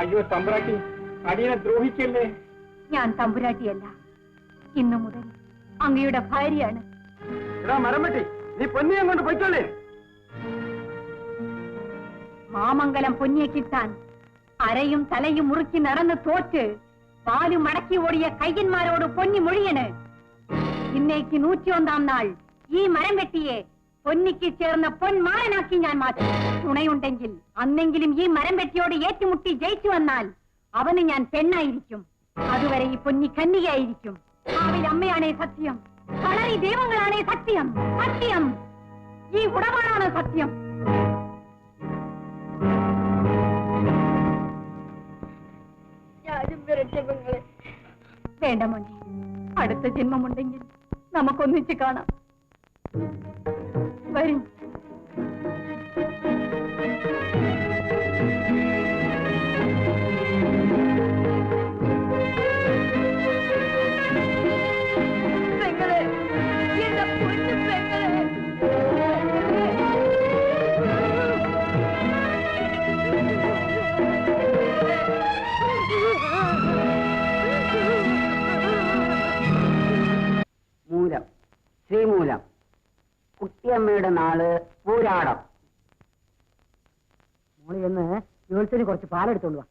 അയ്യോ തമ്പുരാട്ടി, അടിയനെ ദ്രോഹിക്കല്ലേ. ഞാൻ തമ്പുരാട്ടിയല്ല, ഇന്നു മുതൽ അങ്ങയുടെ ഭാര്യയാണ്. മരം വെട്ടി നീ പൊന്നിയെ കൊണ്ട് പൊയ്ക്കോളേ. മാമംഗലം പൊന്നിയെ കിട്ടാൻ അരയും തലയും മുറുക്കി നടന്ന് തോറ്റ് പാലും മടക്കി ഓടിയ കയ്യന്മാരോട് പൊന്നി മൊഴിയണ്. ഇന്നേക്ക് 101 നാൾ ഈ മരം വെട്ടിയെ പൊന്നിക്ക് ചേർന്ന പൊന്മാരനാക്കി ഞാൻ മാറ്റും. തുണയുണ്ടെങ്കിൽ അന്നെങ്കിലും ഈ മരം വെട്ടിയോട് ഏറ്റുമുട്ടി ജയിച്ചു വന്നാൽ അവന് ഞാൻ പെണ്ണായിരിക്കും. അതുവരെ ഈ പൊന്നി കന്യകയായിരിക്കും. അവൻ അമ്മയാണേ സത്യം, കളറി ദൈവങ്ങളാണേ സത്യം. സത്യം ഈ ഉടമകളാണ് സത്യം. വേണ്ട മോനെ, അടുത്ത ജന്മമുണ്ടെങ്കിൽ നമുക്കൊന്നിച്ച് കാണാം. വരും. മൂലം, ശ്രീമൂലം, കുട്ടിയമ്മയുടെ നാള് പൂരാടം. മോളി എന്ന് ജോത്സ്യന് കുറച്ച് പാലെടുത്തോണ്ട് വാ.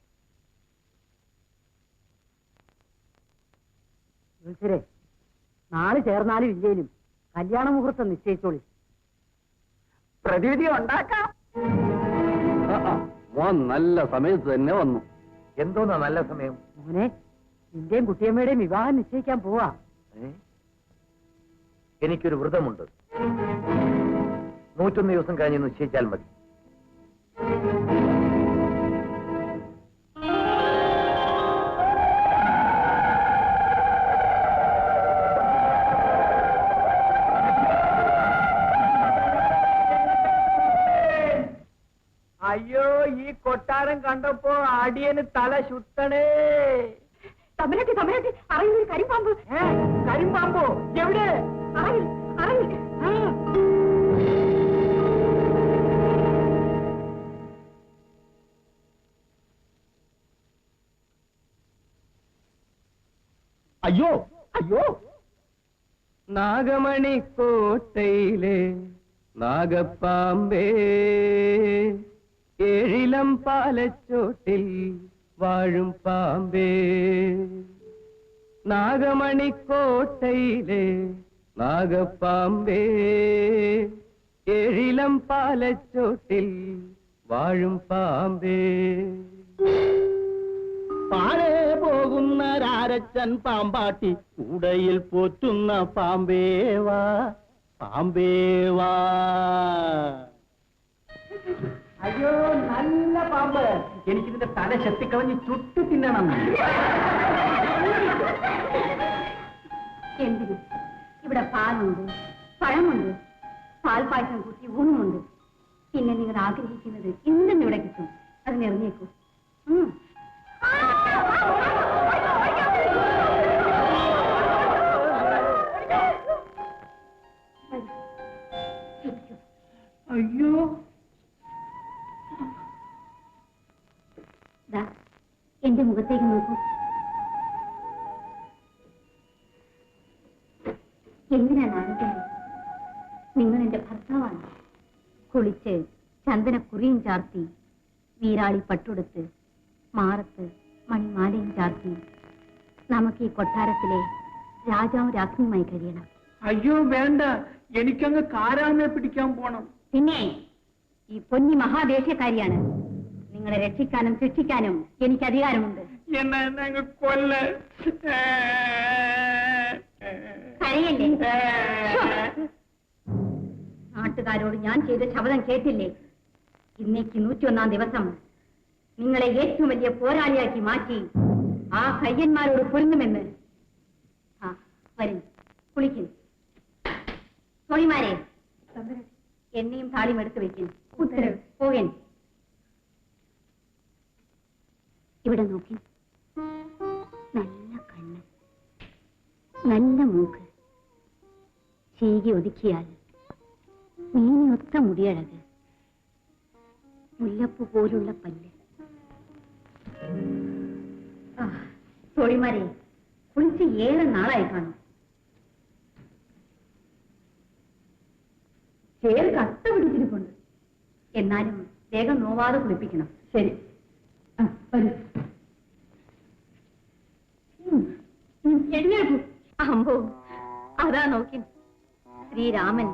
ജോത്സ്യരെ, നാളെ ചേർന്നാലും ഇല്ലേലും കല്യാണ മുഹൂർത്തം നിശ്ചയിച്ചോളി. പ്രതിവിധി ഉണ്ടാക്കാം. മോൻ നല്ല സമയത്ത് തന്നെ വന്നു. എന്തോന്നാ നല്ല സമയം? മോനെ, നിന്റെയും കുട്ടിയമ്മയുടെയും വിവാഹം നിശ്ചയിക്കാൻ പോവാ. എനിക്കൊരു വ്രതമുണ്ട്. 101 ദിവസം കഴിഞ്ഞ് നിശ്ചയിച്ചാൽ മതി. അയ്യോ, ഈ കൊട്ടാരം കണ്ടപ്പോ അടിയന് തല ശുദ്ധണേ. തമ്പുരാട്ടി, തമ്പുരാട്ടി, അറിയൊരു കരിമ്പാമ്പ്. കരിമ്പാമ്പോ? എവിടെ? അയ്യോ അയ്യോ, നാഗമണിക്കോട്ടയിലെ നാഗപ്പാമ്പേ, ഏഴിലം പാലച്ചോട്ടിൽ വാഴും പാമ്പേ. നാഗമണിക്കോട്ടയിലെ നാഗപ്പാമ്പേ, ഏഴിലം പാലച്ചോട്ടിൽ വാഴും പാമ്പേ. പാഴേ പോകുന്ന രാരച്ചൻ പാമ്പാട്ടി കൂടയിൽ പോറ്റുന്ന പാമ്പേവാ, പാമ്പേവാ. അയ്യോ, നല്ല പാമ്പ്. എനിക്കിതിന്റെ തല ചെത്തിക്കളഞ്ഞ് ചുട്ടു തിന്നണം. എന്തിന്? ഇവിടെ പാലുണ്ട്, പഴമുണ്ട്, പാൽപ്പായസം കൂട്ടി ഊണുമുണ്ട്. പിന്നെ നിങ്ങൾ ആഗ്രഹിക്കുന്നത് എന്തെന്ന് ഇവിടെ കിട്ടും. അതിനെറിഞ്ഞേക്കൂ. അയ്യോ, എന്റെ മുഖത്തേക്ക് നോക്കൂ. എന്തിനാണ് ആലോചിക്കുന്നത്? നിങ്ങൾ എന്റെ ഭർത്താവാണ്. കുളിച്ച് ചന്ദനക്കുറിയും ചാർത്തി, വീരാളി പട്ടുടുത്ത്, മാറത്ത് മണിമാലയും ചാർത്തി നമുക്ക് ഈ കൊട്ടാരത്തിലെ രാജാവും രാജ്ഞിയുമായി കഴിയണം. അയ്യോ വേണ്ട, എനിക്കങ്ങ് കാരാമെ പിടിക്കാൻ പോണം. പിന്നെ ഈ പൊന്നി മഹാദേശക്കാരിയാണ്. നിങ്ങളെ രക്ഷിക്കാനും ശിക്ഷിക്കാനും എനിക്ക് അധികാരമുണ്ട്. എന്നെ കൊല്ല. കരയല്ലേ? നാട്ടുകാരോട് ഞാൻ ചെയ്ത ശബ്ദം കേട്ടില്ലേ? ഇന്നേക്ക് 101 ദിവസം നിങ്ങളെ ഏറ്റവും വലിയ പോരാളിയാക്കി മാറ്റി ആ കയ്യന്മാരോട് പൊരുന്നുമെന്ന്. ആ വരും, കുളിക്കും. തൊഴിമാരെ, എന്നെയും താളിയും എടുത്തു വെക്കും. ഉത്തരവ് പോകൻ. ഇവിടെ നോക്കി. നല്ല കണ്ണ്, നല്ല മൂക്ക്, ചീകി ഒതുക്കിയാൽ മീനിയൊത്ത മുടിയഴക്, മുല്ലപ്പൂ പോലുള്ള പല്ല്, തോഴിമാരെ കുളിച്ച് ഏറെ നാളായി കാണും. ചേർ കട്ട പിടിച്ചിരിപ്പുണ്ട്. എന്നാലും വേഗം നോവാതെ കുളിപ്പിക്കണം. ശരി, വരൂ. എഴുന്നേൽക്കൂ. അമ്പോ, അതാ നോക്കി ശ്രീരാമൻ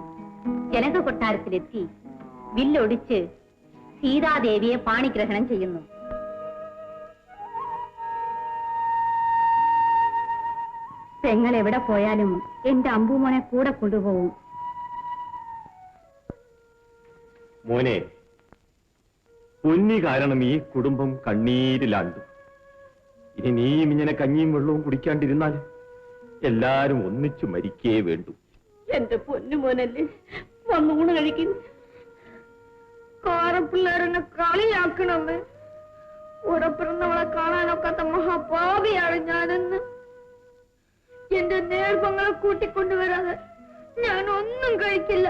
ജനക കൊട്ടാരത്തിലെത്തി വില്ലൊടിച്ച് സീതാദേവിയെ പാണിഗ്രഹണം ചെയ്യുന്നു. പെങ്ങൾ എവിടെ പോയാലും എന്റെ അമ്പൂമോനെ കൂടെ കൊണ്ടുപോകും. മോനെ, പൊന്നി കാരണം ഈ കുടുംബം കണ്ണീരിലാണ്ടു. ഇനി നീയും ഇങ്ങനെ കഞ്ഞിയും വെള്ളവും കുടിക്കാണ്ടിരുന്നാൽ എല്ലാരും ഒന്നിച്ചു മരിക്കേ വേണ്ടു. എന്റെ പൊന്നുമോനല്ലേ വന്നൂണ് കഴിക്കുന്നു. കാരപ്പിള്ളേരെന്നെ കളിയാക്കണമേ. ഉറപ്പിറന്നവളെ കാണാനൊക്കാത്ത മഹാപാപിയാണ് ഞാനെന്ന്. എന്റെ നേർപ്പങ്ങളെ കൂട്ടിക്കൊണ്ടുവരാതെ ഞാൻ ഒന്നും കഴിക്കില്ല.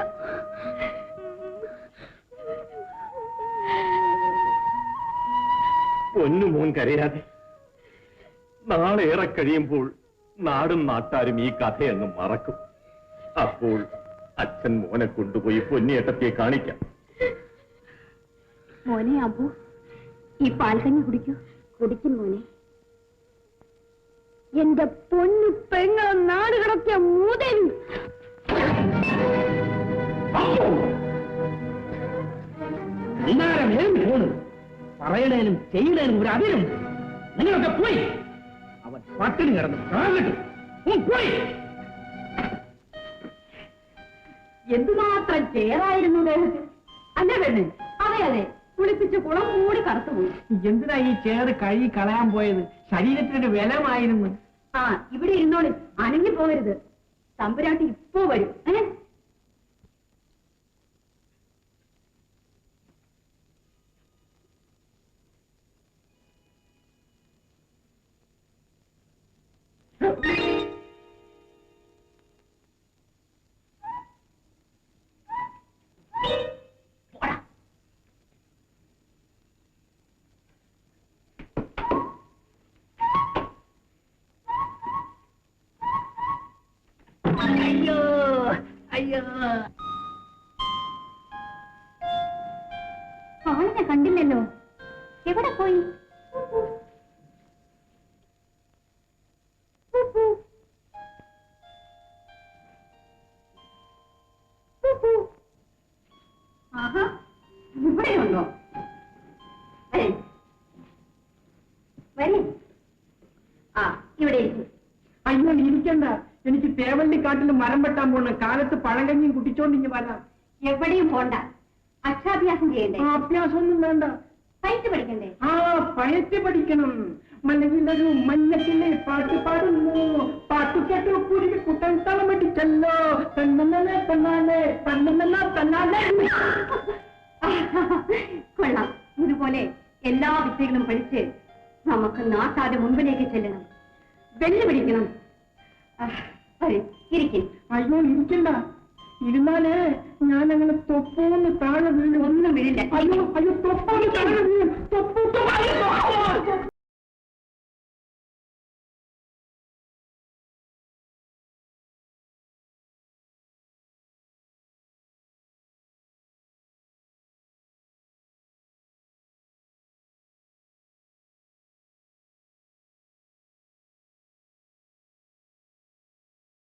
പൊന്നുമോൻ കരയാതെ. നാളെ ഏറെ കഴിയുമ്പോൾ നാടും നാട്ടാരും ഈ കഥയങ്ങ് മറക്കും. അപ്പോൾ അച്ഛൻ മോനെ കൊണ്ടുപോയി പൊന്നിയേട്ടത്തിയെ കാണിക്കാം. മോനെ അബു, ഈ പാൽക്കഞ്ഞി കുടിക്കൂ. കുടിക്കും മോനെ. എന്റെ പൊന്നു പെങ്ങളെ നാട് കിടക്കിയ മൂതൻ. പറയണേനും ചെയ്യണേനും ഒരു അതിരുണ്ട്. നിങ്ങളൊക്കെ പോയി. അവൻ പട്ടിണി കിടന്നു പോയി. എന്തുമാത്രം ചേറായിരുന്നു ദേഹത്തിൽ. അല്ലേ പെണ്ണ്? അതെ അതെ, കുളിപ്പിച്ച് കുളം കൂടി കറുത്തുപോയി. എന്തിനാ ഈ ചേറ് കഴുകി കളയാൻ പോയത്? ശരീരത്തിനൊരു ബലമായിരുന്നു. ആ, ഇവിടെ ഇരുന്നോളി, അനങ്ങി പോകരുത്. തമ്പുരാട്ടി ഇപ്പോ വരും. അയ്യോ അയ്യോ, ആളിനെ കണ്ടില്ലല്ലോ. എവിടെ പോയി? ആഹാ, ഇവിടെയുണ്ടോ? വരേ. ആ, ഇവിടെ ഇരിക്കും. അയ്യോ ഇരിക്കണ്ട. എനിക്ക് തേവള്ളിക്കാട്ടിൽ മരം വെട്ടാൻ പോണ കാലത്ത് പഴങ്കഞ്ഞിയും കുട്ടിച്ചോണ്ടിങ്ങി വരാം. എവിടെയും പോണ്ട. അക്ഷാഭ്യാസം ചെയ്യണ്ടേ? അഭ്യാസം ഒന്നും വേണ്ട. പയറ്റ് പഠിക്കണ്ടേ? ആ, പയറ്റ് പഠിക്കണം. മലയിലൊരു മഞ്ഞക്കിലെ പാട്ട് പാടുന്നു. പാട്ടു കേട്ടു കുരുവി കുട്ടൻ തളമടിച്ചല്ലോ. തന്നല്ലേ തന്നാലേ തന്നല്ല തന്നാലേ. കൊള്ളാം. ഇതുപോലെ എല്ലാ വിദ്യകളും പഠിച്ച് നമുക്ക് നാട്ടാതെ മുൻപിലേക്ക് ചെല്ലണം. വെല്ലുപിടിക്കണം. ഇരിക്കും. അയ്യോ ഇരിക്കണ്ട. ഇരുന്നാലേ ഞാൻ അങ്ങനെ തൊപ്പോന്ന് താഴെ വീഴും. ഒന്നും വീഴില്ല. അയ്യോ അയ്യോ, തൊപ്പോന്ന് താഴെ വീഴും. തൊപ്പൂ